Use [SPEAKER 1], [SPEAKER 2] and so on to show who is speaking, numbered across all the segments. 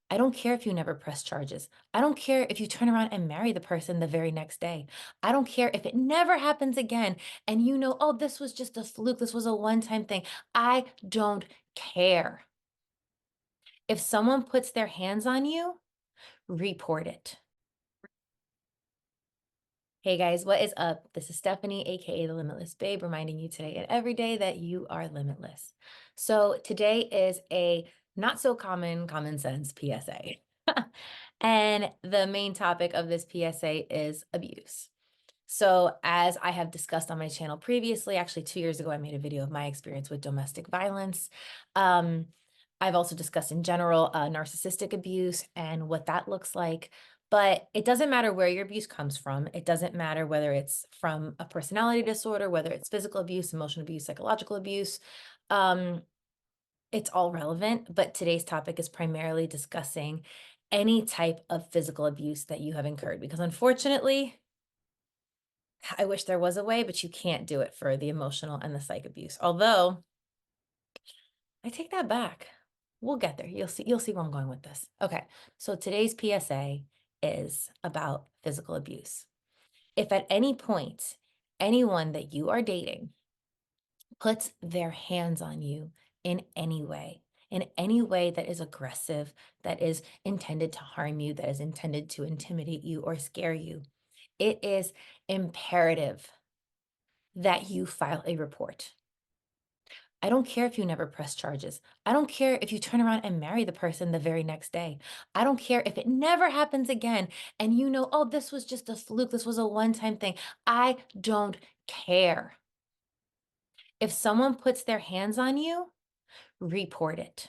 [SPEAKER 1] I don't care if you never press charges. I don't care if you turn around and marry the person the very next day. I don't care if it never happens again and you know, oh, this was just a fluke. This was a one-time thing. I don't care. If someone puts their hands on you, report it. Hey guys, what is up? This is Stephanie, aka the Limitless Babe, reminding you today and every day that you are limitless. So today is a not so common sense PSA. And the main topic of this PSA is abuse. So, as I have discussed on my channel previously, actually 2 years ago, I made a video of my experience with domestic violence. Um, I've also discussed in general narcissistic abuse and what that looks like. But it doesn't matter where your abuse comes from. It doesn't matter whether it's from a personality disorder, whether it's physical abuse, emotional abuse, psychological abuse. Um, it's all relevant. But today's topic is primarily discussing any type of physical abuse that you have incurred. Because unfortunately, I wish there was a way, but you can't do it for the emotional and the psych abuse. Although I take that back. We'll get there. You'll see where I'm going with this. Okay. So today's PSA is about physical abuse. If at any point anyone that you are dating puts their hands on you in any way that is aggressive, that is intended to harm you, that is intended to intimidate you or scare you, it is imperative that you file a report. I don't care if you never press charges. I don't care if you turn around and marry the person the very next day. I don't care if it never happens again and you know, oh, this was just a fluke. This was a one-time thing. I don't care. If someone puts their hands on you, report it.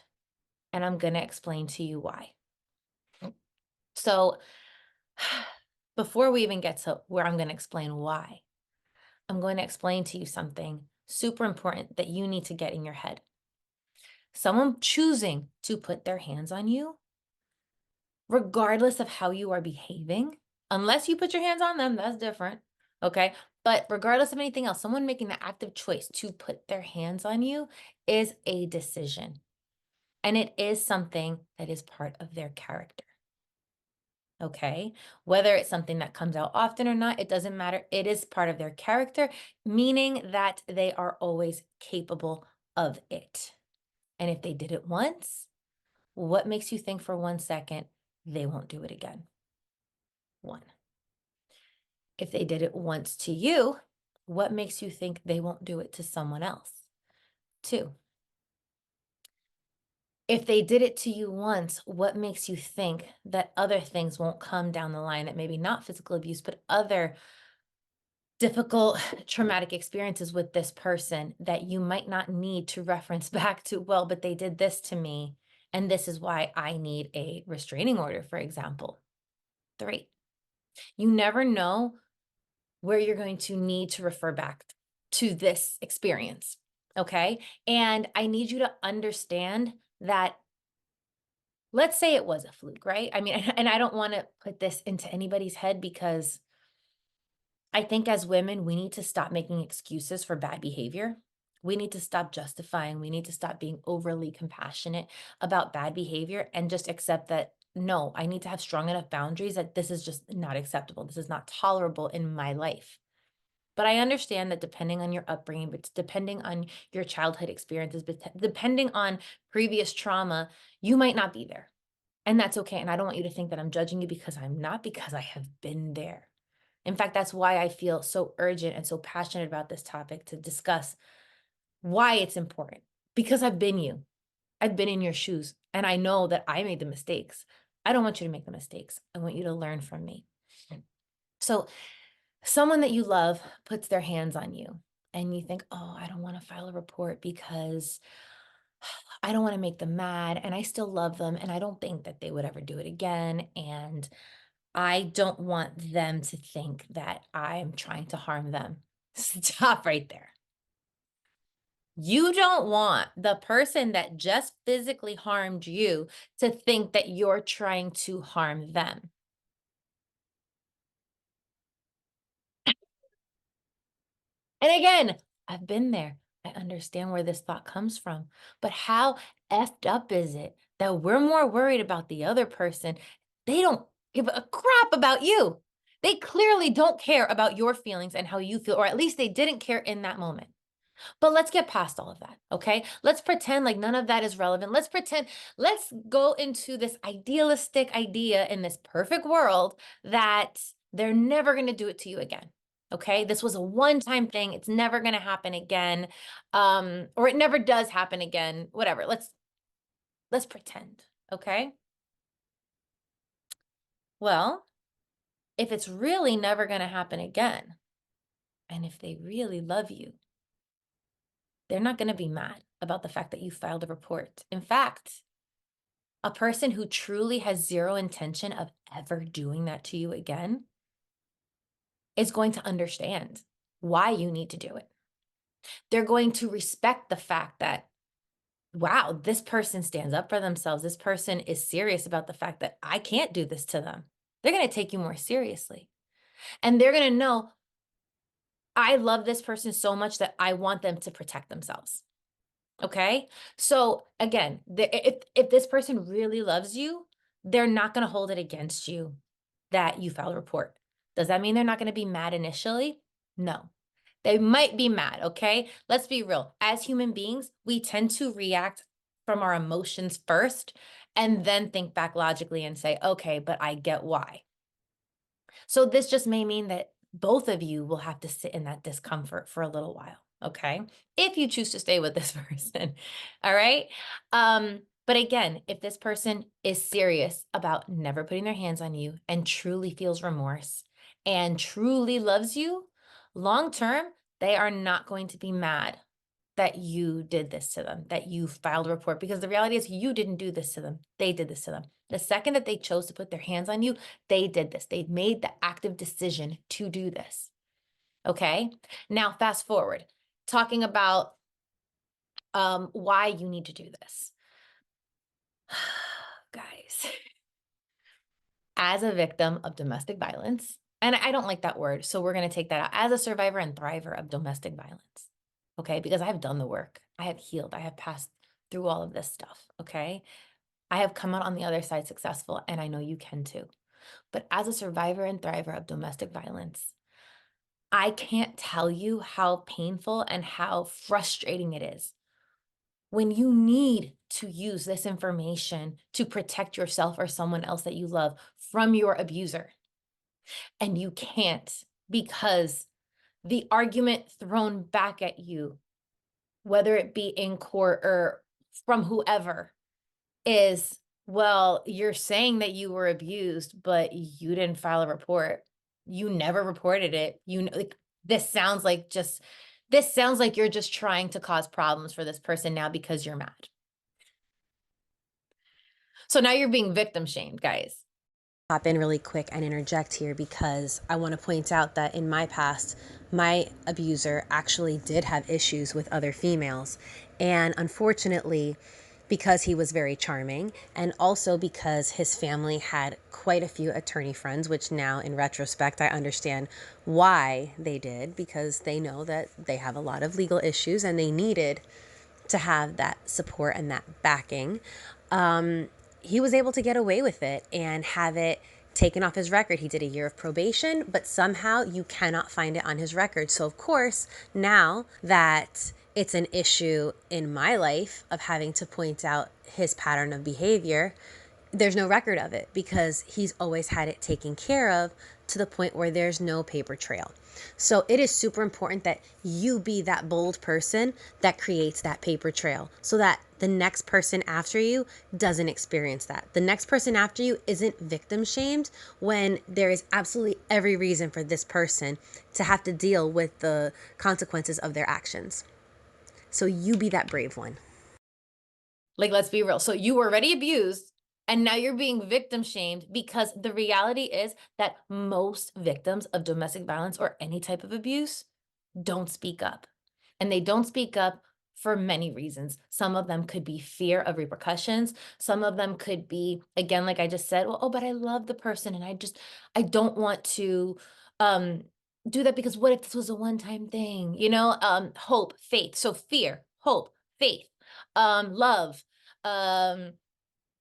[SPEAKER 1] And I'm going to explain to you why. So, before we even get to where I'm going to explain why, I'm going to explain to you something super important that you need to get in your head. Someone choosing to put their hands on you, regardless of how you are behaving, unless you put your hands on them, that's different. Okay. But regardless of anything else, someone making the active choice to put their hands on you is a decision. And it is something that is part of their character. Okay. Whether it's something that comes out often or not, it doesn't matter. It is part of their character, meaning that they are always capable of it. And if they did it once, what makes you think for 1 second they won't do it again? One. If they did it once to you, what makes you think they won't do it to someone else? Two. If they did it to you once, what makes you think that other things won't come down the line that maybe not physical abuse, but other difficult traumatic experiences with this person that you might not need to reference back to, well, but they did this to me, and this is why I need a restraining order, for example. Three, you never know where you're going to need to refer back to this experience. Okay. And I need you to understand that, let's say it was a fluke, right? I mean, and I don't want to put this into anybody's head because I think as women, we need to stop making excuses for bad behavior. We need to stop justifying. We need to stop being overly compassionate about bad behavior and just accept that, no, I need to have strong enough boundaries that this is just not acceptable. This is not tolerable in my life. But I understand that depending on your upbringing, but depending on your childhood experiences, but depending on previous trauma, you might not be there. And that's okay. And I don't want you to think that I'm judging you because I'm not, because I have been there. In fact, that's why I feel so urgent and so passionate about this topic to discuss why it's important. Because I've been you. I've been in your shoes and I know that I made the mistakes. I don't want you to make the mistakes. I want you to learn from me. So, someone that you love puts their hands on you and you think, oh, I don't want to file a report because I don't want to make them mad and I still love them and I don't think that they would ever do it again. And I don't want them to think that I'm trying to harm them. Stop right there. You don't want the person that just physically harmed you to think that you're trying to harm them. And again, I've been there. I understand where this thought comes from. But how effed up is it that we're more worried about the other person. They don't give a crap about you. They clearly don't care about your feelings and how you feel, or at least they didn't care in that moment. But let's get past all of that, okay? Let's pretend like none of that is relevant. Let's go into this idealistic idea in this perfect world that they're never going to do it to you again. Okay? This was a one-time thing. It's never going to happen again. Or it never does happen again. Whatever. Let's pretend, okay? Well, if it's really never going to happen again, and if they really love you, they're not going to be mad about the fact that you filed a report. In fact, a person who truly has zero intention of ever doing that to you again is going to understand why you need to do it. They're going to respect the fact that, wow, this person stands up for themselves. This person is serious about the fact that I can't do this to them. They're going to take you more seriously. And they're going to know, I love this person so much that I want them to protect themselves. Okay. So again, if this person really loves you, they're not going to hold it against you that you filed a report. Does that mean they're not going to be mad initially? No. They might be mad. Okay. Let's be real. As human beings, we tend to react from our emotions first and then think back logically and say, okay, but I get why. So this just may mean that both of you will have to sit in that discomfort for a little while, okay? If you choose to stay with this person, all right? But again, if this person is serious about never putting their hands on you and truly feels remorse and truly loves you, long term, they are not going to be mad that you did this to them, that you filed a report, because the reality is you didn't do this to them. They did this to them. The second that they chose to put their hands on you, they did this. They made the active decision to do this. Okay. Now, fast forward, talking about why you need to do this. Guys, as a victim of domestic violence, and I don't like that word, so we're going to take that out, as a survivor and thriver of domestic violence, okay? Because I have done the work, I have healed, I have passed through all of this stuff, okay? I have come out on the other side successful, and I know you can too. But as a survivor and thriver of domestic violence, I can't tell you how painful and how frustrating it is when you need to use this information to protect yourself or someone else that you love from your abuser. And you can't, because the argument thrown back at you, whether it be in court or from whoever, is, well, you're saying that you were abused, but you didn't file a report. You never reported it. You know, like, this sounds like you're just trying to cause problems for this person now because you're mad. So now you're being victim shamed, guys.
[SPEAKER 2] Hop in really quick and interject here because I want to point out that in my past, my abuser actually did have issues with other females. And unfortunately, because he was very charming and also because his family had quite a few attorney friends, which now in retrospect, I understand why they did, because they know that they have a lot of legal issues and they needed to have that support and that backing. He was able to get away with it and have it taken off his record. He did a year of probation, but somehow you cannot find it on his record. So, of course, now that it's an issue in my life of having to point out his pattern of behavior, there's no record of it because he's always had it taken care of to the point where there's no paper trail. So it is super important that you be that bold person that creates that paper trail so that the next person after you doesn't experience that. The next person after you isn't victim shamed when there is absolutely every reason for this person to have to deal with the consequences of their actions. So you be that brave one.
[SPEAKER 1] Like, let's be real. So you were already abused and now you're being victim shamed, because the reality is that most victims of domestic violence or any type of abuse don't speak up. And they don't speak up for many reasons. Some of them could be fear of repercussions. Some of them could be, again, like I just said, well, oh, but I love the person and I don't want to um do that, because what if this was a one-time thing? Hope, faith. So fear, hope, faith, love, um,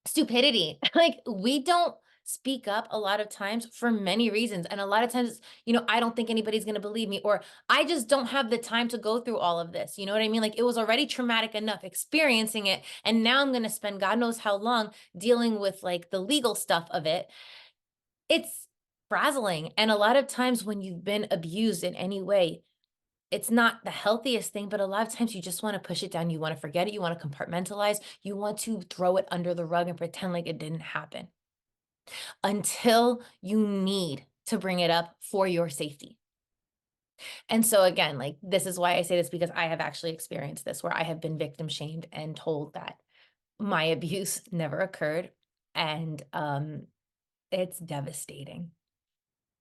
[SPEAKER 1] Stupidity. Like, we don't speak up a lot of times for many reasons, and a lot of times, I don't think anybody's gonna believe me, or I just don't have the time to go through all of this, you know what I mean? Like, it was already traumatic enough experiencing it, and now I'm gonna spend God knows how long dealing with, like, the legal stuff of it. It's frazzling, and a lot of times when you've been abused in any way, it's not the healthiest thing, but a lot of times you just wanna push it down, you wanna forget it, you wanna compartmentalize, you want to throw it under the rug and pretend like it didn't happen until you need to bring it up for your safety. And so again, like, this is why I say this because I have actually experienced this where I have been victim shamed and told that my abuse never occurred, and, it's devastating.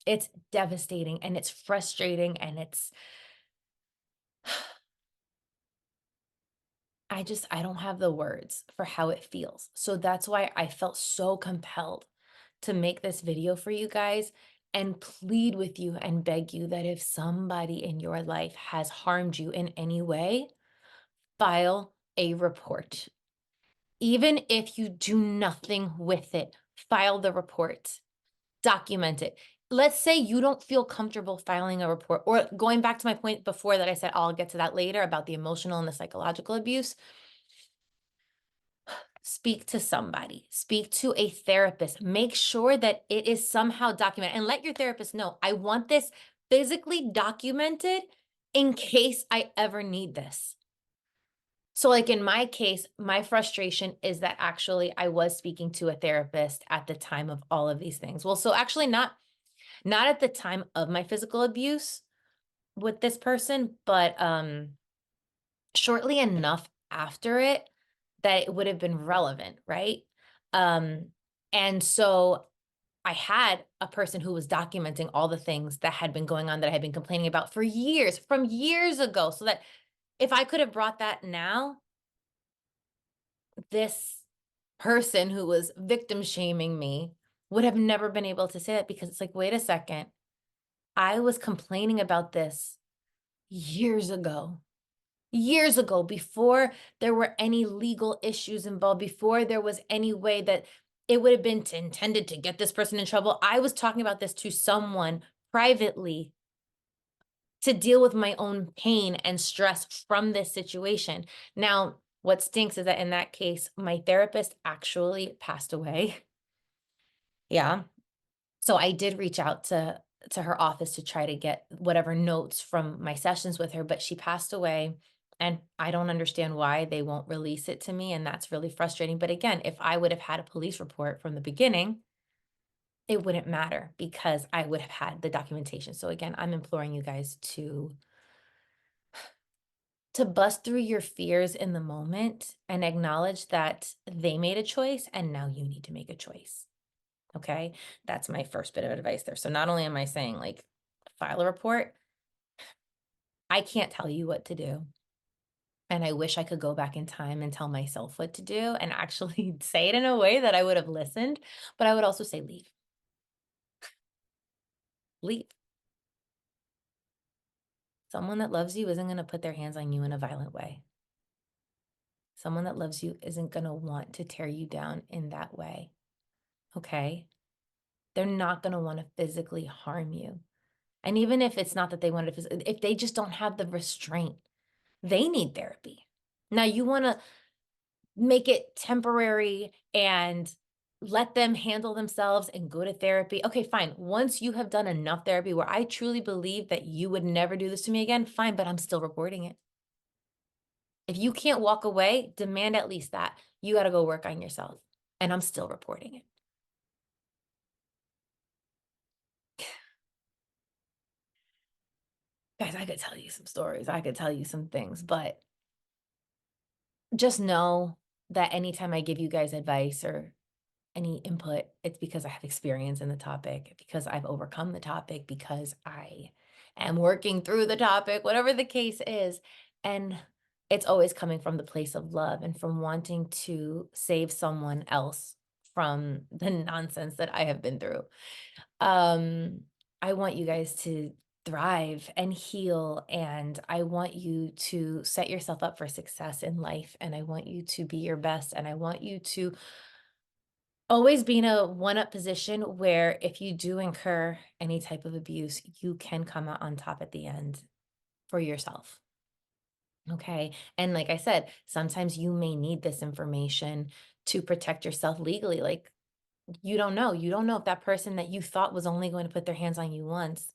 [SPEAKER 1] It's devastating, and it's frustrating, and it's I don't have the words for how it feels. So that's why I felt so compelled to make this video for you guys and plead with you and beg you that if somebody in your life has harmed you in any way, file a report. Even if you do nothing with it, file the report, document it. Let's say you don't feel comfortable filing a report, or going back to my point before that I said I'll get to that later about the emotional and the psychological abuse. Speak to somebody, speak to a therapist, make sure that it is somehow documented, and let your therapist know, I want this physically documented in case I ever need this. So, like in my case, my frustration is that actually I was speaking to a therapist at the time of all of these things. Well, so actually not at the time of my physical abuse with this person, but shortly enough after it that it would have been relevant, right? Um, and so I had a person who was documenting all the things that had been going on that I had been complaining about for years, from years ago, so that if I could have brought that now, this person who was victim shaming me would have never been able to say that because it's like, wait a second, I was complaining about this years ago. Years ago, before there were any legal issues involved, before there was any way that it would have been intended to get this person in trouble, I was talking about this to someone privately to deal with my own pain and stress from this situation. Now, what stinks is that in that case, my therapist actually passed away. Yeah. So I did reach out to her office to try to get whatever notes from my sessions with her, but she passed away, and I don't understand why they won't release it to me, and that's really frustrating. But again, if I would have had a police report from the beginning, it wouldn't matter because I would have had the documentation. So again, I'm imploring you guys to bust through your fears in the moment and acknowledge that they made a choice and now you need to make a choice. Okay? That's my first bit of advice there. So not only am I saying, like, file a report, I can't tell you what to do. And I wish I could go back in time and tell myself what to do and actually say it in a way that I would have listened, but I would also say leave. Leave. Someone that loves you isn't gonna put their hands on you in a violent way. Someone that loves you isn't gonna want to tear you down in that way, okay? They're not gonna wanna physically harm you. And even if it's not that they want to if they just don't have the restraint, they need therapy. Now you wanna make it temporary and let them handle themselves and go to therapy. Okay, fine. Once you have done enough therapy where I truly believe that you would never do this to me again, fine, but I'm still reporting it. If you can't walk away, demand at least that. You gotta go work on yourself, and I'm still reporting it. Guys, I could tell you some stories, I could tell you some things, but just know that anytime I give you guys advice or any input, it's because I have experience in the topic, because I've overcome the topic, because I am working through the topic, whatever the case is. And it's always coming from the place of love and from wanting to save someone else from the nonsense that I have been through. Um, I want you guys to thrive and heal, and I want you to set yourself up for success in life, and I want you to be your best, and I want you to always be in a one-up position where if you do incur any type of abuse, you can come out on top at the end for yourself. Okay. And like I said, sometimes you may need this information to protect yourself legally. Like, you don't know. You don't know if that person that you thought was only going to put their hands on you once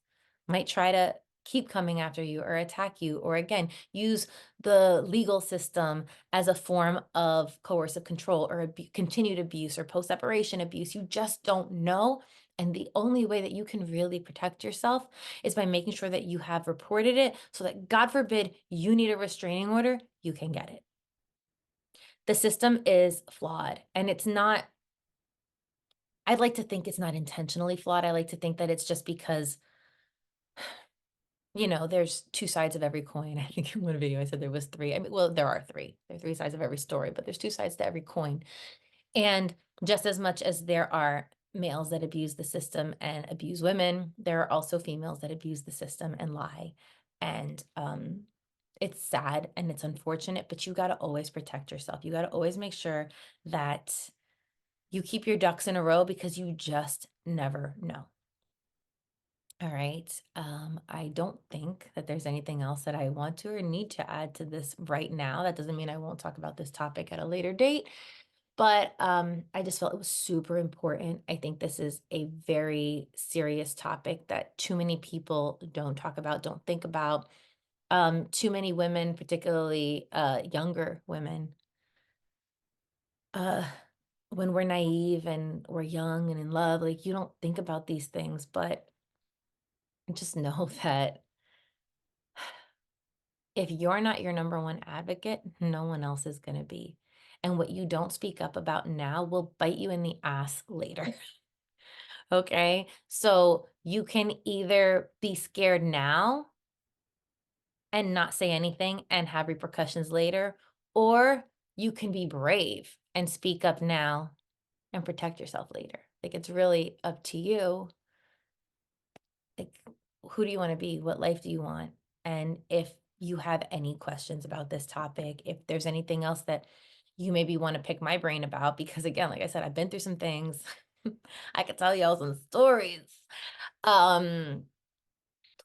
[SPEAKER 1] might try to keep coming after you or attack you, or again, use the legal system as a form of coercive control or continued abuse or post separation abuse. You just don't know. And the only way that you can really protect yourself is by making sure that you have reported it so that, God forbid, you need a restraining order, you can get it. The system is flawed and it's not, I'd like to think it's not intentionally flawed. I like to think that it's just because, there's two sides of every coin. I think in one video I said there was three. I mean, well, there are three. There are three sides of every story, but there's two sides to every coin. And just as much as there are males that abuse the system and abuse women, there are also females that abuse the system and lie. And it's sad and it's unfortunate, but you got to always protect yourself. You got to always make sure that you keep your ducks in a row because you just never know. All right. I don't think that there's anything else that I want to or need to add to this right now. That doesn't mean I won't talk about this topic at a later date, but I just felt it was super important. I think this is a very serious topic that too many people don't talk about, don't think about. Too many women, particularly younger women, uh, when we're naive and we're young and in love, like you don't think about these things, but just know that if you're not your number one advocate, no one else is going to be. And what you don't speak up about now will bite you in the ass later. Okay. So you can either be scared now and not say anything and have repercussions later, or you can be brave and speak up now and protect yourself later. Like it's really up to you. Like, who do you want to be? What life do you want? And if you have any questions about this topic, if there's anything else that you maybe want to pick my brain about, because again, like I said, I've been through some things. I could tell y'all some stories. Um,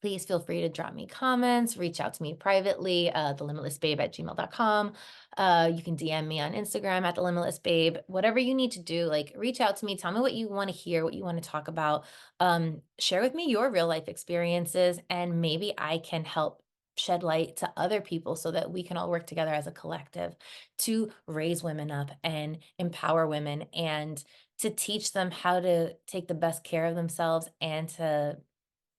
[SPEAKER 1] Please feel free to drop me comments, reach out to me privately, thelimitlessbabe@gmail.com. You can DM me on Instagram at thelimitlessbabe. Whatever you need to do, like reach out to me. Tell me what you want to hear, what you want to talk about. Share with me your real life experiences, and maybe I can help shed light to other people so that we can all work together as a collective to raise women up and empower women and to teach them how to take the best care of themselves and to,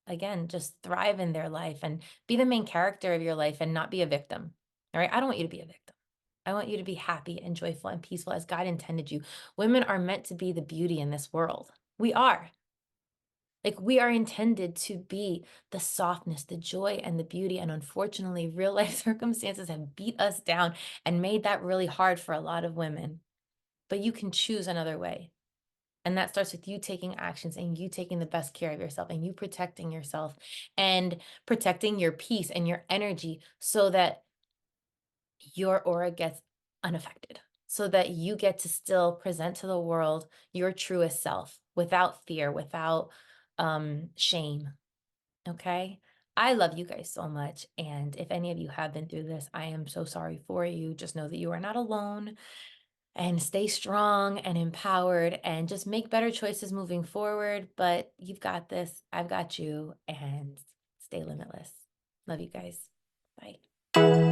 [SPEAKER 1] again, just thrive in their life and be the main character of your life and not be a victim. All right. I don't want you to be a victim. I want you to be happy and joyful and peaceful as God intended you. Women are meant to be the beauty in this world. We are. Like, we are intended to be the softness, the joy, and the beauty. And unfortunately, real life circumstances have beat us down and made that really hard for a lot of women. But you can choose another way. And that starts with you taking actions and you taking the best care of yourself and you protecting yourself and protecting your peace and your energy so that your aura gets unaffected, so that you get to still present to the world your truest self without fear, without shame. Okay. I love you guys so much. And if any of you have been through this, I am so sorry for you. Just know that you are not alone and stay strong and empowered and just make better choices moving forward. But you've got this. I've got you. And stay limitless. Love you guys. Bye.